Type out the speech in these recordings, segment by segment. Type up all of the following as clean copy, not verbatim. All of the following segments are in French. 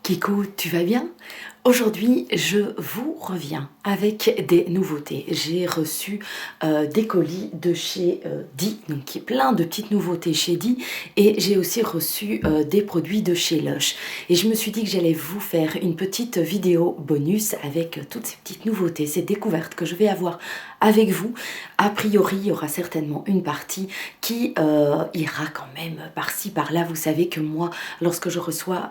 Kikou, tu vas bien? Aujourd'hui, je vous reviens avec des nouveautés. J'ai reçu des colis de chez Di, donc il y a plein de petites nouveautés chez Di, et j'ai aussi reçu des produits de chez Lush. Et je me suis dit que j'allais vous faire une petite vidéo bonus avec toutes ces petites nouveautés, ces découvertes que je vais avoir avec vous. A priori, il y aura certainement une partie qui ira quand même par-ci, par-là. Vous savez que moi, lorsque je reçois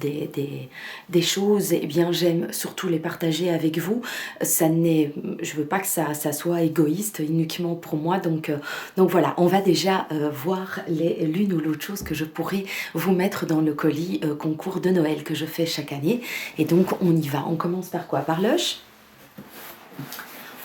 des choses, eh bien j'aime surtout les partager avec vous. Je veux pas que ça soit égoïste uniquement pour moi, donc voilà, on va déjà voir l'une ou l'autre chose que je pourrais vous mettre dans le colis concours de Noël que je fais chaque année. Et donc on y va. On commence par quoi? Par Lush?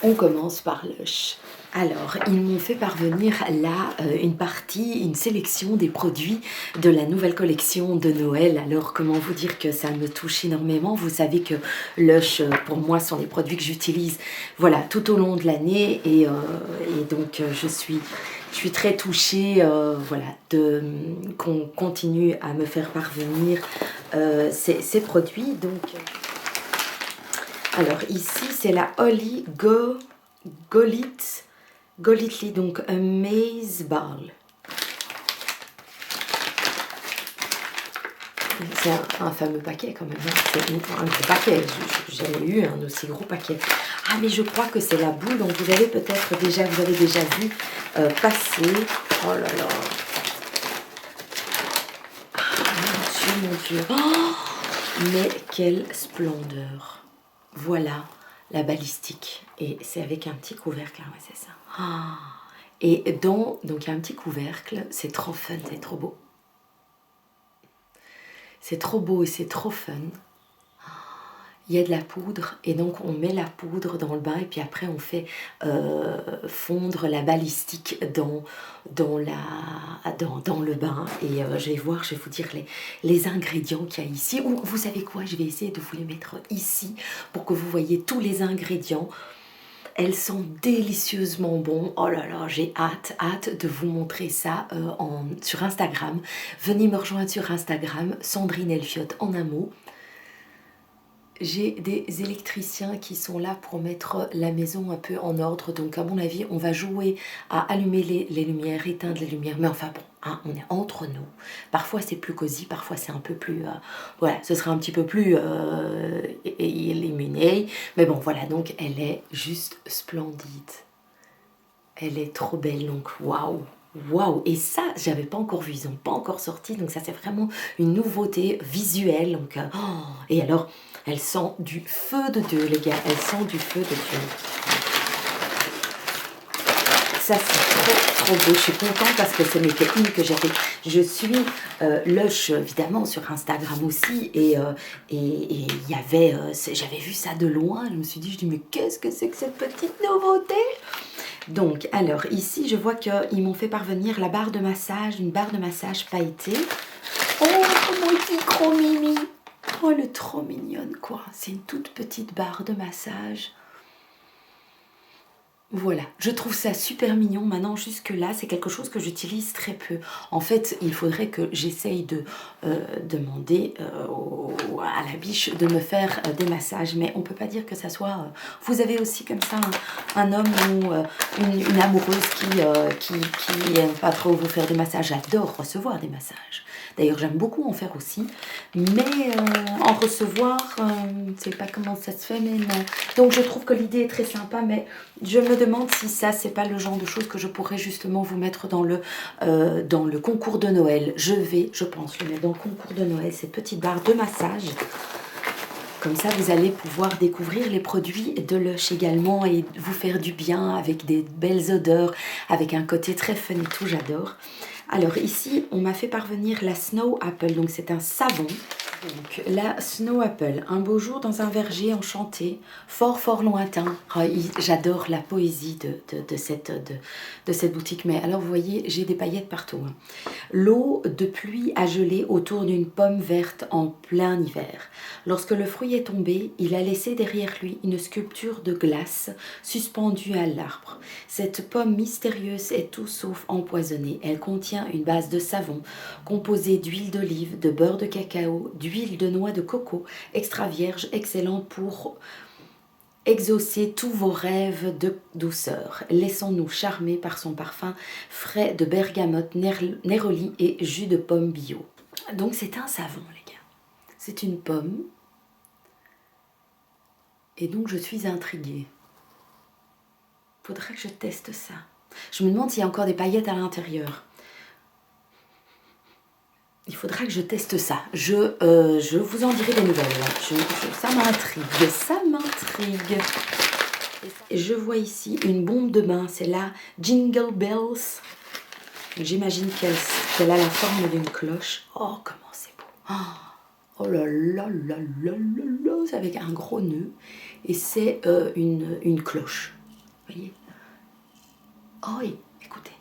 On commence par Lush. Alors, ils m'ont fait parvenir là une sélection des produits de la nouvelle collection de Noël. Alors, comment vous dire que ça me touche énormément? Vous savez que Lush, pour moi, sont les produits que j'utilise voilà, tout au long de l'année. Et donc, je suis très touchée voilà, qu'on continue à me faire parvenir ces produits. Donc, alors ici, c'est la Holly Golightly, donc un Maze Ball. C'est un fameux paquet quand même, c'est un gros paquet, j'ai jamais eu un aussi gros paquet. Ah mais je crois que c'est la boule, donc vous avez déjà vu passer. Oh là là. Ah, mon Dieu. Oh, mais quelle splendeur. Voilà la balistique. Et c'est avec un petit couvercle, ouais, c'est ça. Ah. Et donc il y a un petit couvercle, c'est trop fun, c'est trop beau. C'est trop beau et c'est trop fun. Il y a de la poudre et donc on met la poudre dans le bain et puis après on fait fondre la balistique dans le bain. Et je vais vous dire les ingrédients qu'il y a ici. Ou vous savez quoi, je vais essayer de vous les mettre ici pour que vous voyez tous les ingrédients. Elles sont délicieusement bons. Oh là là, j'ai hâte de vous montrer ça sur Instagram. Venez me rejoindre sur Instagram, Sandrine Elfiotte en un mot. J'ai des électriciens qui sont là pour mettre la maison un peu en ordre. Donc à mon avis, on va jouer à allumer les lumières, éteindre les lumières. Mais enfin bon, hein, on est entre nous. Parfois c'est plus cosy, parfois c'est un peu plus... voilà, ce sera un petit peu plus illuminé. Mais bon, voilà, donc elle est juste splendide. Elle est trop belle, donc waouh! Waouh! Et ça, j'avais pas encore vu, ils n'ont pas encore sorti, donc ça c'est vraiment une nouveauté visuelle. Donc, et alors, elle sent du feu de Dieu, les gars, elle sent du feu de Dieu. Ça c'est trop beau, je suis contente parce que ce n'était une que j'avais. Je suis Lush évidemment sur Instagram aussi et il y avait, j'avais vu ça de loin, je me suis dit, mais qu'est-ce que c'est que cette petite nouveauté? Donc, alors, ici, je vois qu'ils m'ont fait parvenir la barre de massage, une barre de massage pailletée. Oh, mon petit gros mimi! Oh, elle est trop mignonne, quoi. C'est une toute petite barre de massage. Voilà, je trouve ça super mignon. Maintenant, jusque-là, c'est quelque chose que j'utilise très peu. En fait, il faudrait que j'essaye de demander à la biche de me faire des massages. Mais on ne peut pas dire que ça soit... vous avez aussi comme ça un homme ou une amoureuse qui n'aime pas trop vous faire des massages. J'adore recevoir des massages. D'ailleurs, j'aime beaucoup en faire aussi. Mais en recevoir, je ne sais pas comment ça se fait, mais non. Donc, je trouve que l'idée est très sympa, mais je me demande si ça, c'est pas le genre de choses que je pourrais justement vous mettre dans le concours de Noël. Je pense, le mettre dans le concours de Noël, cette petite barre de massage. Comme ça, vous allez pouvoir découvrir les produits de Lush également et vous faire du bien avec des belles odeurs, avec un côté très fun et tout, j'adore. Alors ici, on m'a fait parvenir la Snow Apple, donc c'est un savon. Donc la Snow Apple, un beau jour dans un verger enchanté, fort lointain. Oh, j'adore la poésie de cette boutique, mais alors vous voyez, j'ai des paillettes partout. Hein. L'eau de pluie a gelé autour d'une pomme verte en plein hiver. Lorsque le fruit est tombé, il a laissé derrière lui une sculpture de glace suspendue à l'arbre. Cette pomme mystérieuse est tout sauf empoisonnée. Elle contient une base de savon composée d'huile d'olive, de beurre de cacao, du d'huile de noix de coco extra vierge, excellent pour exaucer tous vos rêves de douceur. Laissons-nous charmer par son parfum frais de bergamote, néroli et jus de pomme bio. Donc c'est un savon les gars. C'est une pomme. Et donc je suis intriguée. Faudrait que je teste ça. Je me demande s'il y a encore des paillettes à l'intérieur. Il faudra que je teste ça. Je vous en dirai des nouvelles. Ça m'intrigue. Ça m'intrigue. Et je vois ici une bombe de bain. C'est la Jingle Bells. J'imagine qu'elle a la forme d'une cloche. Oh, comment c'est beau. Oh là là là là là là. C'est avec un gros nœud. Et c'est une cloche. Vous voyez? Oh oui, écoutez.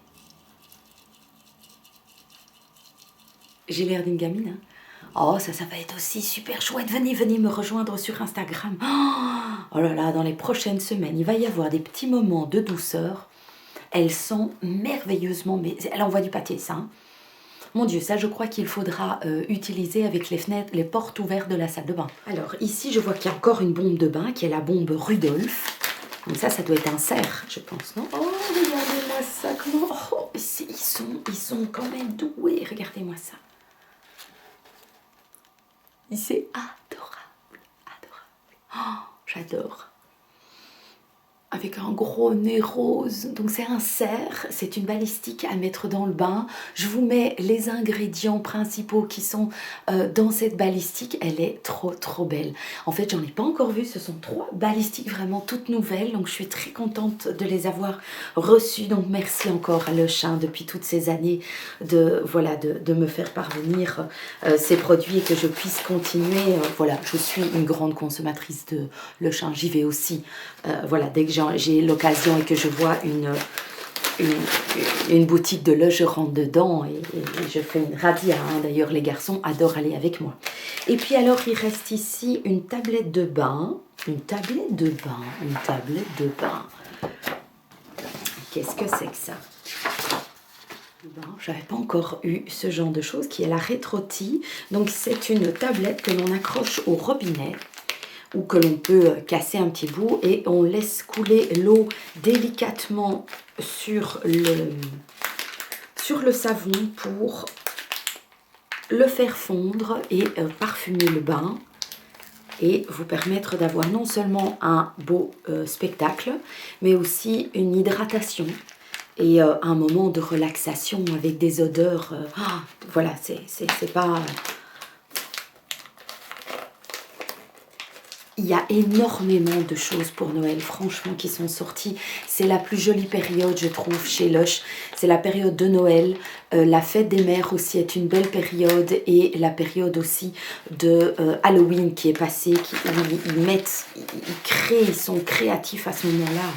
J'ai l'air d'une gamine, hein. Oh, ça va être aussi super chouette. Venez me rejoindre sur Instagram. Oh là là, dans les prochaines semaines, il va y avoir des petits moments de douceur. Elles sont merveilleusement... Mais elle envoie du pâté, ça. Hein. Mon Dieu, ça, je crois qu'il faudra utiliser avec les fenêtres, les portes ouvertes de la salle de bain. Alors, ici, je vois qu'il y a encore une bombe de bain, qui est la bombe Rudolph. Donc ça doit être un cerf, je pense, non? Oh, regardez-moi ça, comment... Oh, ils sont quand même doués, regardez-moi ça. C'est adorable, adorable. Oh, j'adore. Avec un gros nez rose. Donc c'est un cerf, c'est une balistique à mettre dans le bain. Je vous mets les ingrédients principaux qui sont dans cette balistique. Elle est trop belle. En fait, j'en ai pas encore vu. Ce sont 3 balistiques vraiment toutes nouvelles. Donc je suis très contente de les avoir reçues. Donc merci encore à Lush depuis toutes ces années de me faire parvenir ces produits et que je puisse continuer. Voilà, je suis une grande consommatrice de Lush. J'y vais aussi. Voilà, dès que j'ai l'occasion et que je vois une boutique de Lush, je rentre dedans et je fais une radia. Hein. D'ailleurs, les garçons adorent aller avec moi. Et puis alors, il reste ici une tablette de bain. Une tablette de bain. Qu'est-ce que c'est que ça? J'avais pas encore eu ce genre de choses qui est la Retroti. Donc, c'est une tablette que l'on accroche au robinet ou que l'on peut casser un petit bout et on laisse couler l'eau délicatement sur le savon pour le faire fondre et parfumer le bain et vous permettre d'avoir non seulement un beau spectacle mais aussi une hydratation et un moment de relaxation avec des odeurs. Voilà, c'est pas... Il y a énormément de choses pour Noël, franchement, qui sont sorties. C'est la plus jolie période, je trouve, chez Lush. C'est la période de Noël. La fête des mères aussi est une belle période. Et la période aussi de Halloween qui est passée. Ils sont créatifs à ce moment-là.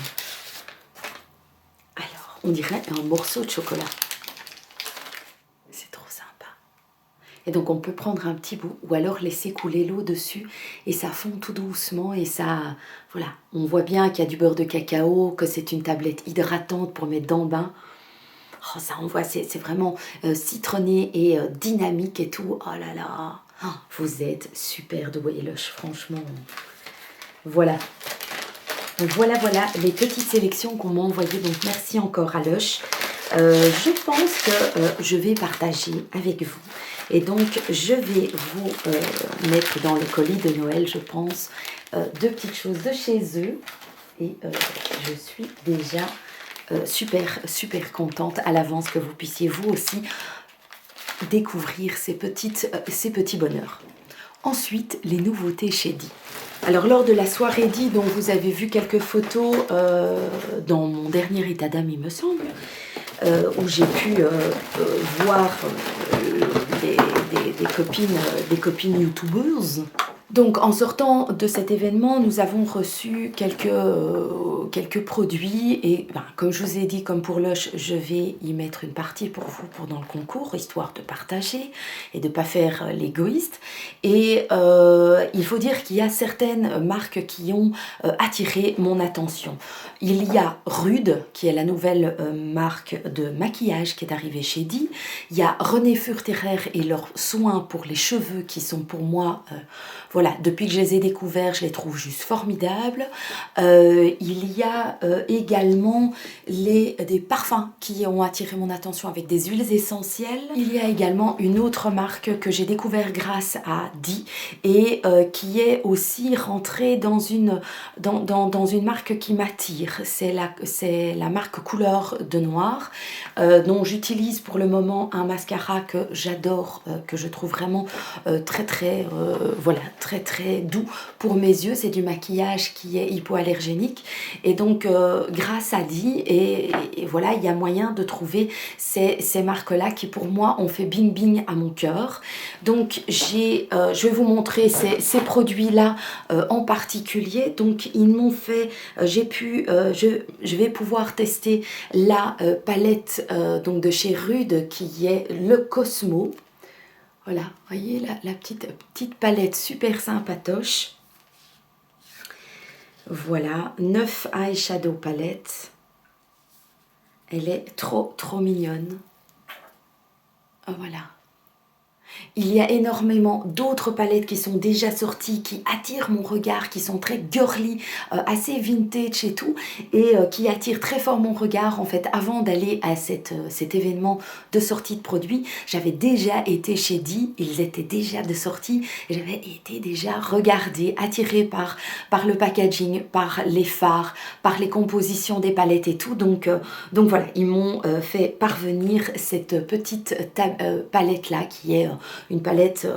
Alors, on dirait un morceau de chocolat. Et donc on peut prendre un petit bout ou alors laisser couler l'eau dessus et ça fond tout doucement et ça, voilà. On voit bien qu'il y a du beurre de cacao, que c'est une tablette hydratante pour mettre dans le bain. Oh, ça envoie, c'est vraiment citronné et dynamique et tout. Oh là là, vous êtes super doués Lush, franchement. Voilà. Donc voilà les petites sélections qu'on m'a envoyées. Donc merci encore à Lush. Je pense que je vais partager avec vous. Et donc, je vais vous mettre dans le colis de Noël, je pense, 2 petites choses de chez eux. Et je suis déjà super contente à l'avance que vous puissiez vous aussi découvrir ces petits bonheurs. Ensuite, les nouveautés chez Di. Alors, lors de la soirée Di, dont vous avez vu quelques photos dans mon dernier état d'âme, il me semble, où j'ai pu voir des copines youtubeuses. Donc en sortant de cet événement, nous avons reçu quelques quelques produits et comme je vous ai dit, comme pour Lush, je vais y mettre une partie pour vous pendant le concours, histoire de partager et de ne pas faire l'égoïste. Et il faut dire qu'il y a certaines marques qui ont attiré mon attention. Il y a Rude, qui est la nouvelle marque de maquillage qui est arrivée chez Di. Il y a René Furterer et leurs soins pour les cheveux qui sont pour moi, voilà, depuis que je les ai découverts, je les trouve juste formidables. Il y a également des parfums qui ont attiré mon attention avec des huiles essentielles. Il y a également une autre marque que j'ai découvert grâce à Di et qui est aussi rentrée dans une marque qui m'attire. C'est la marque Couleur de Noir dont j'utilise pour le moment un mascara que j'adore, que je trouve vraiment très doux pour mes yeux. C'est du maquillage qui est hypoallergénique et donc grâce à Di et voilà, il y a moyen de trouver ces marques là qui pour moi ont fait bing bing à mon cœur. Donc je vais vous montrer ces produits là en particulier. Donc ils m'ont fait, je vais pouvoir tester la palette donc de chez Rude qui est le Cosmo. Voilà, voyez la petite palette super sympatoche. Voilà, 9 eyeshadow palettes. Elle est trop mignonne. Voilà. Il y a énormément d'autres palettes qui sont déjà sorties, qui attirent mon regard, qui sont très girly, assez vintage et tout, et qui attirent très fort mon regard. En fait, avant d'aller à cet événement de sortie de produits, j'avais déjà été chez Di, ils étaient déjà de sortie, et j'avais été déjà regardée, attirée par le packaging, par les fards, par les compositions des palettes et tout. Donc voilà, ils m'ont fait parvenir cette petite palette-là, qui est une palette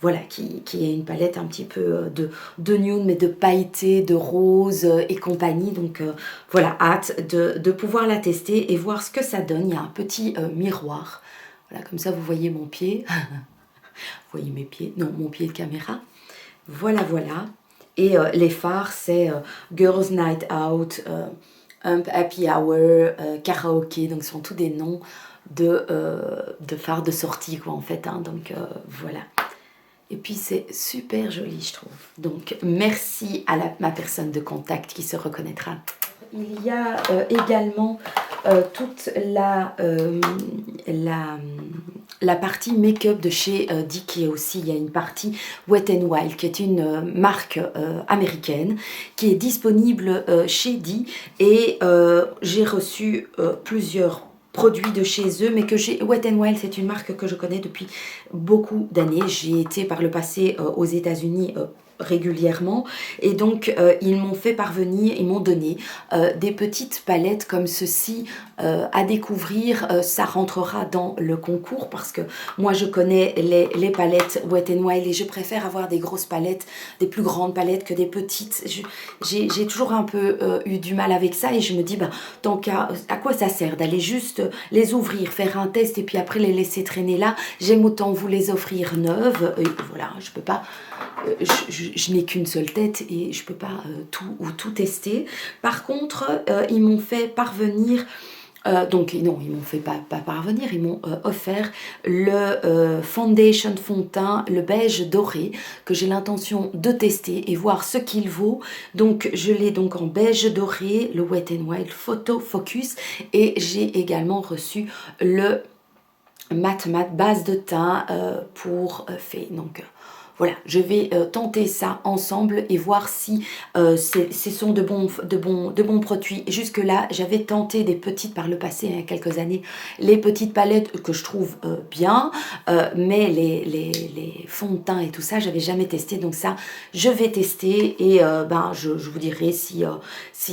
voilà, qui est une palette un petit peu de nude, mais de pailleté, de rose et compagnie. Donc voilà, hâte de pouvoir la tester et voir ce que ça donne. Il y a un petit miroir. Voilà, comme ça vous voyez mon pied. Vous voyez mes pieds, non, mon pied de caméra. Voilà. Et les fards, c'est Girls Night Out, Happy Hour, Karaoke. Donc ce sont tous des noms de fards de sortie quoi en fait, hein. Donc voilà, et puis c'est super joli je trouve. Donc merci à ma personne de contact qui se reconnaîtra. Il y a également toute la partie make-up de chez Di qui est aussi, il y a une partie Wet n Wild qui est une marque américaine qui est disponible chez Di et j'ai reçu plusieurs produits de chez eux, mais que Wet n Wild, c'est une marque que je connais depuis beaucoup d'années. J'ai été par le passé aux États-Unis régulièrement et donc ils m'ont fait parvenir, ils m'ont donné des petites palettes comme ceci à découvrir. Ça rentrera dans le concours parce que moi je connais les palettes Wet n Wild et je préfère avoir des grosses palettes, des plus grandes palettes que des petites. J'ai toujours un peu eu du mal avec ça et je me dis tant qu'à quoi ça sert d'aller juste les ouvrir, faire un test et puis après les laisser traîner là. J'aime autant vous les offrir neuves. Et voilà, je peux pas, je n'ai qu'une seule tête et je peux pas tout tester. Par contre, ils m'ont fait parvenir donc non, ils m'ont fait pas parvenir, ils m'ont offert le foundation fond de teint, le beige doré, que j'ai l'intention de tester et voir ce qu'il vaut. Donc je l'ai donc en beige doré, le Wet n Wild Photo Focus, et j'ai également reçu le matte base de teint pour Fée. Donc voilà, je vais tenter ça ensemble et voir si ce sont de bons produits. Jusque là, j'avais tenté des petites par le passé, il y a quelques années, les petites palettes que je trouve bien, mais les fonds de teint et tout ça, j'avais jamais testé. Donc ça, je vais tester et je vous dirai si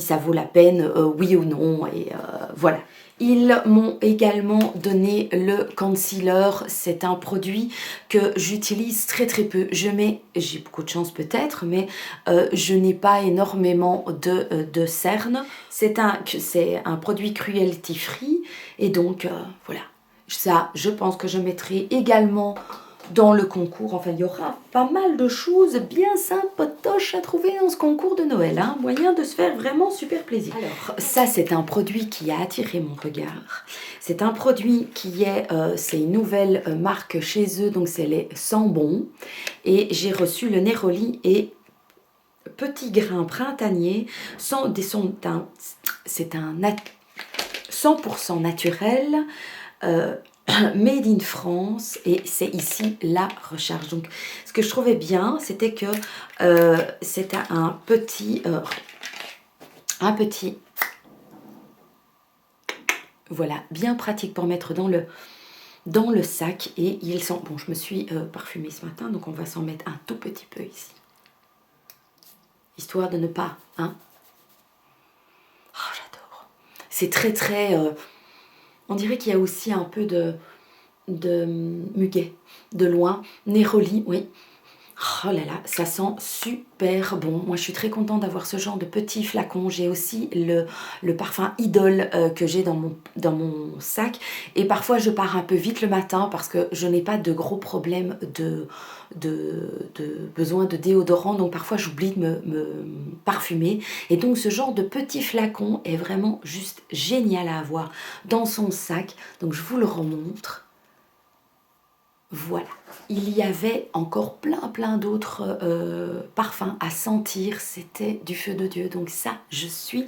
ça vaut la peine, oui ou non. Et voilà. Ils m'ont également donné le concealer. C'est un produit que j'utilise très peu. J'ai beaucoup de chance peut-être, mais je n'ai pas énormément de cernes. C'est un produit cruelty free et donc voilà. Ça, je pense que je mettrai également dans le concours. Enfin, il y aura pas mal de choses bien sympatoches à trouver dans ce concours de Noël. Hein. Moyen de se faire vraiment super plaisir. Alors, ça, c'est un produit qui a attiré mon regard. C'est un produit qui est, c'est une nouvelle marque chez eux, donc c'est les Sambon. Et j'ai reçu le Neroli et petit grain printanier. C'est un 100% naturel. Made in France et c'est ici la recharge. Donc ce que je trouvais bien c'était que c'était un petit voilà bien pratique pour mettre dans le sac et ils sont bon. Je me suis parfumée ce matin donc on va s'en mettre un tout petit peu ici histoire de ne pas hein. Oh, j'adore, c'est très on dirait qu'il y a aussi un peu de muguet, de loin. Neroli, oui. Oh là là, ça sent super bon. Moi, je suis très contente d'avoir ce genre de petits flacons. J'ai aussi le parfum Idole que j'ai dans mon sac. Et parfois, je pars un peu vite le matin parce que je n'ai pas de gros problèmes de besoin de déodorant. Donc, parfois, j'oublie de me parfumer. Et donc, ce genre de petits flacons est vraiment juste génial à avoir dans son sac. Donc, je vous le remontre. Voilà, il y avait encore plein d'autres parfums à sentir, c'était du feu de Dieu. Donc ça, je suis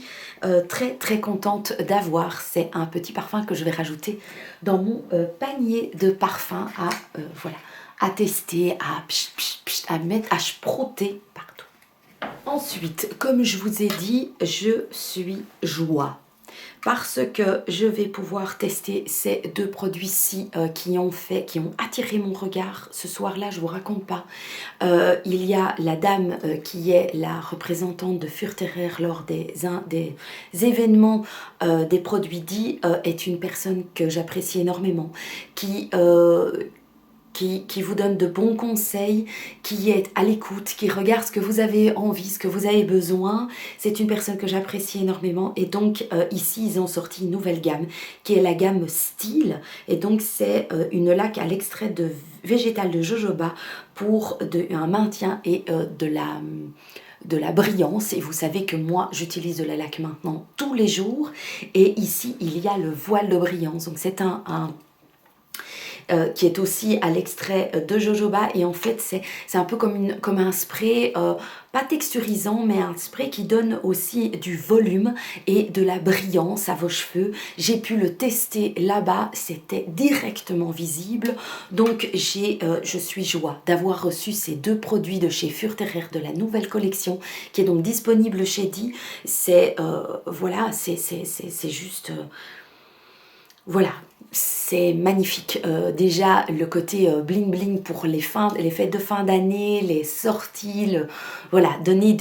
très contente d'avoir. C'est un petit parfum que je vais rajouter dans mon panier de parfums voilà, à tester, à mettre, à sprotter partout. Ensuite, comme je vous ai dit, je suis joie. Parce que je vais pouvoir tester ces deux produits-ci qui ont attiré mon regard. Ce soir-là, je ne vous raconte pas. Il y a la dame qui est la représentante de Furterer lors des événements des produits dits, est une personne que j'apprécie énormément, qui vous donne de bons conseils, qui est à l'écoute, qui regarde ce que vous avez envie, ce que vous avez besoin. C'est une personne que j'apprécie énormément. Et donc, ici, ils ont sorti une nouvelle gamme, qui est la gamme Style. Et donc, c'est une laque à l'extrait de végétal de jojoba pour un maintien et de la brillance. Et vous savez que moi, j'utilise de la laque maintenant tous les jours. Et ici, il y a le voile de brillance. Donc, c'est qui est aussi à l'extrait de jojoba et en fait c'est un peu comme un spray pas texturisant mais un spray qui donne aussi du volume et de la brillance à vos cheveux. J'ai pu le tester là-bas, c'était directement visible donc je suis joie d'avoir reçu ces deux produits de chez Furterer de la nouvelle collection qui est donc disponible chez Di. C'est voilà, c'est juste voilà, c'est magnifique. Déjà, le côté bling bling pour les fêtes de fin d'année, les sorties, voilà, donner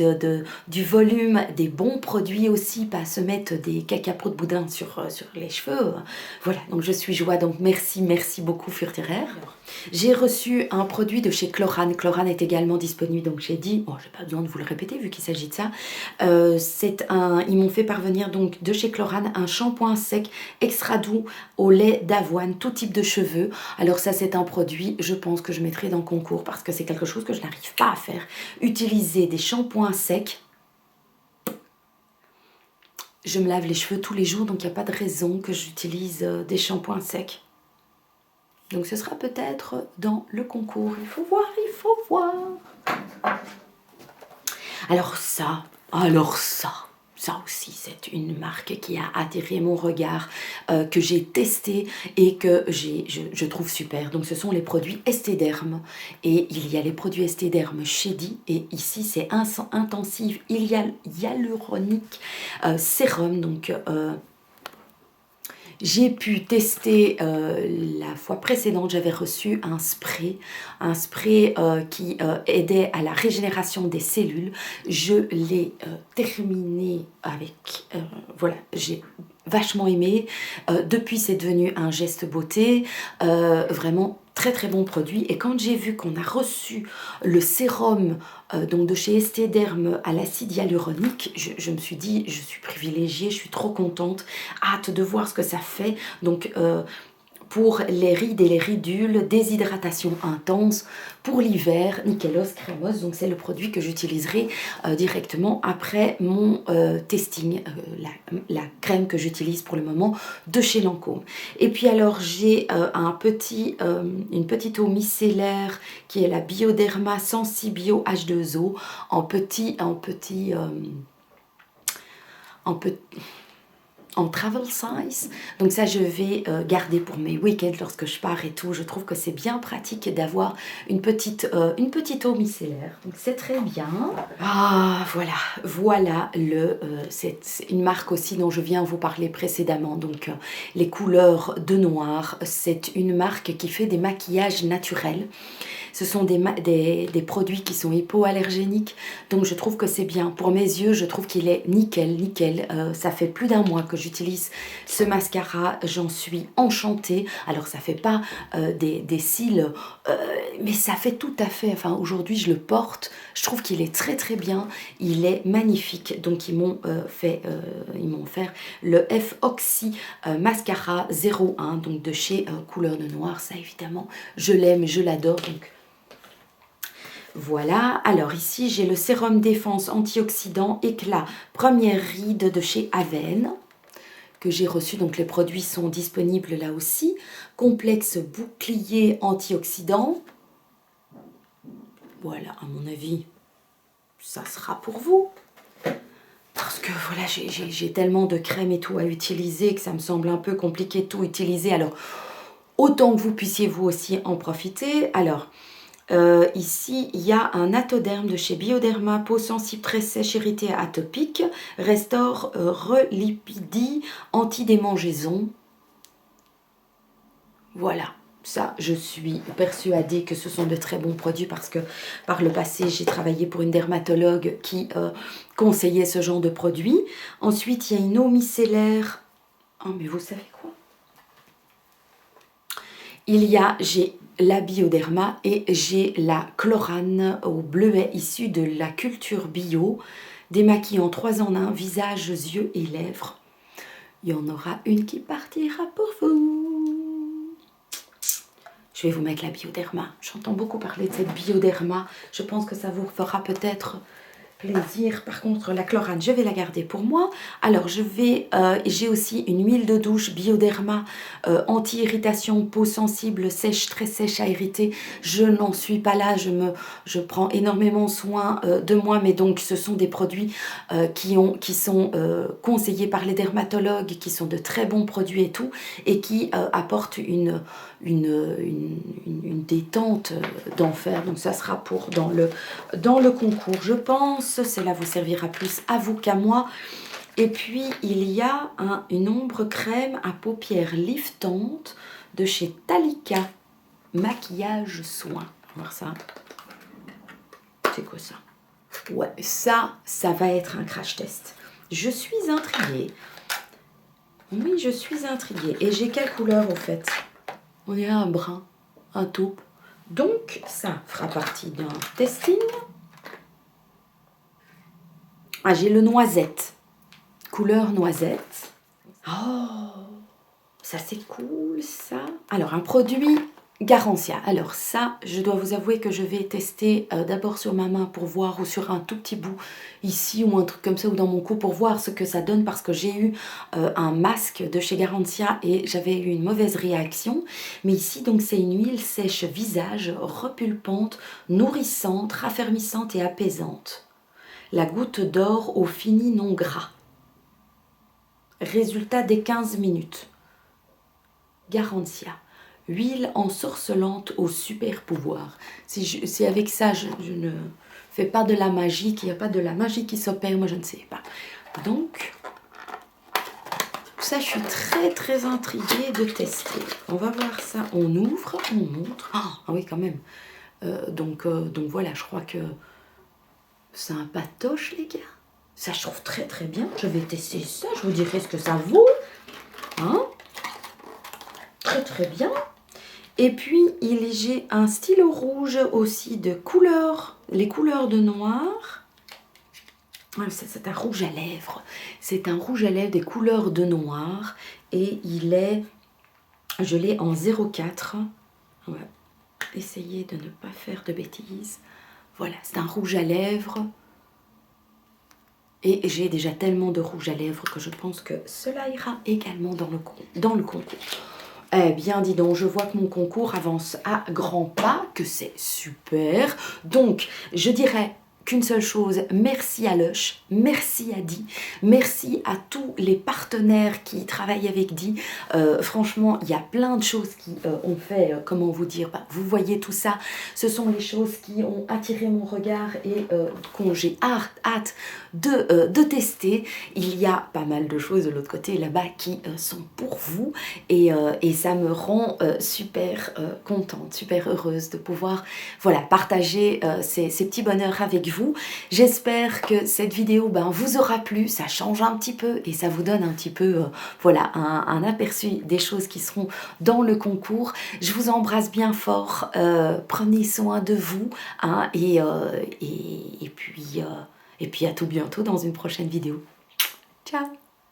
du volume, des bons produits aussi, pas se mettre des cacapots de boudin sur les cheveux. Voilà, donc je suis joie. Donc merci beaucoup Furterer. J'ai reçu un produit de chez Chlorane. Chlorane est également disponible, donc j'ai dit, bon, j'ai pas besoin de vous le répéter vu qu'il s'agit de ça. Ils m'ont fait parvenir donc de chez Chlorane un shampoing sec extra doux au lait d'avoine, tout type de cheveux. Alors ça, c'est un produit, je pense que je mettrai dans le concours parce que c'est quelque chose que je n'arrive pas à faire. Utiliser des shampoings secs. Je me lave les cheveux tous les jours, donc il n'y a pas de raison que j'utilise des shampoings secs. Donc ce sera peut-être dans le concours. Il faut voir. Alors ça aussi, c'est une marque qui a attiré mon regard, que j'ai testé et que je trouve super. Donc ce sont les produits Esthederm. Et il y a les produits Esthederm chez Di. Et ici, c'est intensive hyaluronique sérum. Donc j'ai pu tester la fois précédente, j'avais reçu un spray qui aidait à la régénération des cellules. Je l'ai terminé avec, voilà, j'ai vachement aimé. Depuis, c'est devenu un geste beauté, vraiment très bon produit. Et quand j'ai vu qu'on a reçu le sérum donc de chez Esthederm à l'acide hyaluronique, je me suis dit, je suis privilégiée, je suis trop contente, hâte de voir ce que ça fait. Donc pour les rides et les ridules, déshydratation intense pour l'hiver, Nickelos Crémos. Donc c'est le produit que j'utiliserai directement après mon testing, la crème que j'utilise pour le moment de chez Lancôme. Et puis alors j'ai une petite eau micellaire qui est la Bioderma Sensi Bio H2O en travel size. Donc ça je vais garder pour mes week-ends lorsque je pars et tout. Je trouve que c'est bien pratique d'avoir une petite eau micellaire. Donc c'est très bien. Ah voilà c'est une marque aussi dont je viens vous parler précédemment. Donc les couleurs de noir, c'est une marque qui fait des maquillages naturels. Ce sont des produits qui sont hypoallergéniques, donc je trouve que c'est bien. Pour mes yeux, je trouve qu'il est nickel. Ça fait plus d'un mois que j'utilise ce mascara, j'en suis enchantée. Alors ça fait pas des cils, mais ça fait tout à fait, enfin aujourd'hui je le porte, je trouve qu'il est très bien, il est magnifique. Donc ils m'ont offert le F-Oxy Mascara 01, donc de chez Couleur de Noir. Ça évidemment, je l'aime, je l'adore. Donc voilà, alors ici j'ai le sérum défense antioxydant éclat première ride de chez Avène que j'ai reçu, donc les produits sont disponibles là aussi. Complexe bouclier antioxydant, voilà, à mon avis ça sera pour vous, parce que voilà, j'ai tellement de crèmes et tout à utiliser que ça me semble un peu compliqué de tout utiliser. Alors autant que vous puissiez vous aussi en profiter. Alors ici, il y a un Atoderm de chez Bioderma, peau sensible très sèche, irritée, atopique, restaure, relipidie, anti-démangeaison. Voilà, ça, je suis persuadée que ce sont de très bons produits parce que par le passé, j'ai travaillé pour une dermatologue qui conseillait ce genre de produits. Ensuite, il y a une eau micellaire. Oh, mais vous savez quoi? J'ai la Bioderma et j'ai la Chlorane au bleuet issue de la culture bio, démaquillant 3 en 1, visage, yeux et lèvres. Il y en aura une qui partira pour vous. Je vais vous mettre la Bioderma. J'entends beaucoup parler de cette Bioderma. Je pense que ça vous fera peut-être plaisir. Par contre, la Chlorane, je vais la garder pour moi. Alors, j'ai aussi une huile de douche Bioderma anti-irritation, peau sensible, sèche, très sèche à irriter. Je n'en suis pas là. Je prends énormément soin de moi, mais donc ce sont des produits qui sont conseillés par les dermatologues, qui sont de très bons produits et tout, et qui apportent une détente d'enfer. Donc ça sera pour dans le concours, je pense. Cela vous servira plus à vous qu'à moi. Et puis il y a une ombre crème à paupières liftantes de chez Talika, maquillage soin. On va voir ça. C'est quoi ça? Ouais, ça va être un crash test. Je suis intriguée. Oui, je suis intriguée. Et j'ai quelle couleur au fait? On est à un brun, un taupe. Donc, ça fera partie d'un testing. Ah, j'ai le noisette. Couleur noisette. Oh, ça c'est cool, ça. Alors, un produit Garancia. Alors ça, je dois vous avouer que je vais tester d'abord sur ma main pour voir, ou sur un tout petit bout ici, ou un truc comme ça, ou dans mon cou, pour voir ce que ça donne, parce que j'ai eu un masque de chez Garancia et j'avais eu une mauvaise réaction. Mais ici, donc, c'est une huile sèche visage, repulpante, nourrissante, raffermissante et apaisante. La goutte d'or au fini non gras. Résultat des 15 minutes. Garancia. Huile ensorcelante au super pouvoir. Si avec ça, je ne fais pas de la magie, qu'il n'y a pas de la magie qui s'opère, moi je ne sais pas. Donc, ça, je suis très très intriguée de tester. On va voir ça. On ouvre, on montre. Ah oui, quand même. Donc voilà, je crois que c'est un patoche, les gars. Ça chauffe très très bien. Je vais tester ça. Je vous dirai ce que ça vaut. Hein? Très très bien. Et puis, j'ai un stylo rouge aussi de couleur, les couleurs de noir. C'est un rouge à lèvres. C'est un rouge à lèvres des couleurs de noir. Et il est Je l'ai en 04. On va essayer de ne pas faire de bêtises. Voilà, c'est un rouge à lèvres. Et j'ai déjà tellement de rouge à lèvres que je pense que cela ira également dans le concours. Eh bien, dis donc, je vois que mon concours avance à grands pas, que c'est super. Donc, je dirais qu'une seule chose, merci à Lush, merci à Di, merci à tous les partenaires qui travaillent avec Di. Franchement, il y a plein de choses qui ont fait, comment vous dire, vous voyez tout ça, ce sont les choses qui ont attiré mon regard et que j'ai hâte de tester. Il y a pas mal de choses de l'autre côté là-bas qui sont pour vous et ça me rend super contente, super heureuse de pouvoir voilà, partager ces petits bonheurs avec vous. J'espère que cette vidéo vous aura plu, ça change un petit peu et ça vous donne un petit peu voilà, un aperçu des choses qui seront dans le concours. Je vous embrasse bien fort, prenez soin de vous hein, et puis à tout bientôt dans une prochaine vidéo. Ciao!